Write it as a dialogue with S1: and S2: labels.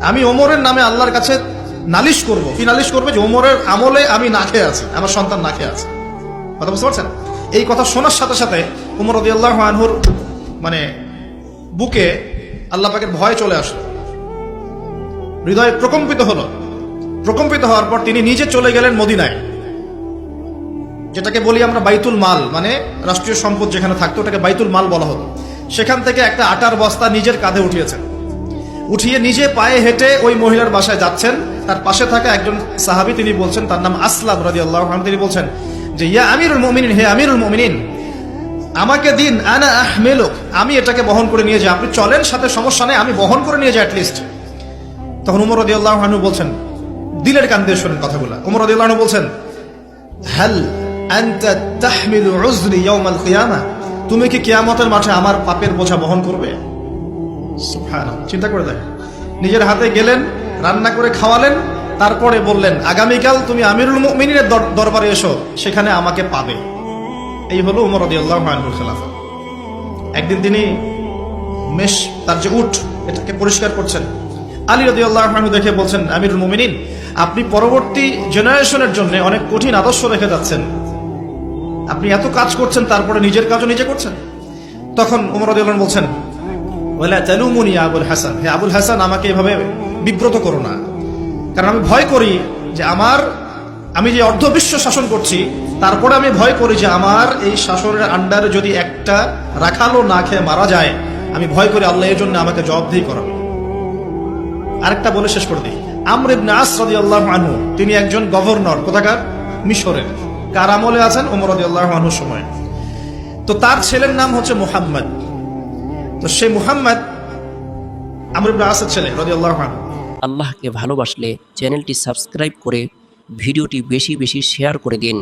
S1: আমি ওমরের নামে আল্লাহর কাছে নালিশ করব। কি নালিশ করবে? যে ওমরের আমলে আমি না খেয়ে আছি, আমার সন্তান না খেয়ে আছে। কথা বুঝতে পারছেন? এই কথা শোনার সাথে সাথে ওমর রাদিয়াল্লাহু আনহুর মানে বুকে আল্লাহ পাকের ভয় চলে আসলো, হৃদয় প্রকম্পিত হলো। প্রকম্পিত হওয়ার পর তিনি নিজে চলে গেলেন মদিনায়, যেটাকে বলি আমরা বাইতুল মাল, মানে রাষ্ট্রীয় সম্পদ যেখানে থাকতো ওটাকে বাইতুল মাল বলা হতো। সেখান থেকে একটা আটার বস্তা নিজের কাঁধে উঠিয়েছেন, উঠিয়ে নিজে পায়ে হেঁটে ওই মহিলার বাসায় যাচ্ছেন। তার পাশে থাকা একজন সাহাবী, তিনি বলছেন, তার নাম আসলাম রাদিয়াল্লাহু আনহু, তিনি বলছেন যে ইয়া আমিরুল মুমিনিন, হে আমিরুল মুমিনিন, আমাকে দিন, আনা আহমিলুক, আমি এটাকে বহন করে নিয়ে যাই। আপনি চলেন সাথে, সমস্যা নেই, আমি বহন করে নিয়ে যাই অ্যাটলিস্ট। তখন ওমর রাদিয়াল্লাহু আনহু বলছেন, দিলের কান দিয়ে শোনেন কথাগুলো, ওমর রাদিয়াল্লাহু আনহু বলছেন, হাল আনতা তাহমিলু উযরি ইয়াউমাল কিয়ামা, তুমি কি কিয়ামতের মাঠে আমার পাপের বোঝা বহন করবে? সুবহানাল্লাহ, চিন্তা করে দেখেন। নিজের হাতে গেলেন, রান্না করে খাওয়ালেন, তারপরে বললেন আগামীকাল তুমি আমিরুল মুমিনিনের দরবারে এসো, সেখানে আমাকে পাবে। এই হলো ওমর রাদিয়াল্লাহু আনহুর খেলাফত। একদিন তিনি তার যে উট, এটাকে পরিষ্কার করছেন। আলী রাদিয়াল্লাহু আনহু দেখে বলছেন, আমিরুল মুমিনিন, আপনি পরবর্তী জেনারেশনের জন্য অনেক কঠিন আদর্শ রেখে যাচ্ছেন। আপনি এত কাজ করছেন, তারপরে নিজের কাজও নিজে করছেন। তখন ওমর রাদিয়াল্লাহু আনহু বলছেন, ওয়ালা তালুমুনি ইয়া আবুল হাসান, হে আবুল হাসান, আমাকে এভাবে বিব্রত করো না, কারণ আমি ভয় করি যে আমি যে অর্ধবিশ্ব শাসন করছি, তারপরে আমি ভয় করি যে আমার এই শাসনের আন্ডারে যদি একটা রাখালও না খেয়ে মারা যায়, আমি ভয় করি আল্লাহ এর জন্য আমাকে জবাবদিহি করাবে। আরেকটা বলে শেষ করে দিই, আমর ইবনে আস রাদিয়াল্লাহু আনহু, তিনি একজন গভর্নর, কোথাকার? মিশরের। কার আমলে আছেন? ওমর রাদিয়াল্লাহু আনহুর সময়। তো তার ছেলের নাম হচ্ছে মুহাম্মদ। তো সেই মুহাম্মদ আমর ইবনে আসের ছেলে রাদিয়াল্লাহু আনহু।
S2: আল্লাহকে ভালোবাসলে চ্যানেলটি সাবস্ক্রাইব করে ভিডিওটি বেশি বেশি শেয়ার করে দিন।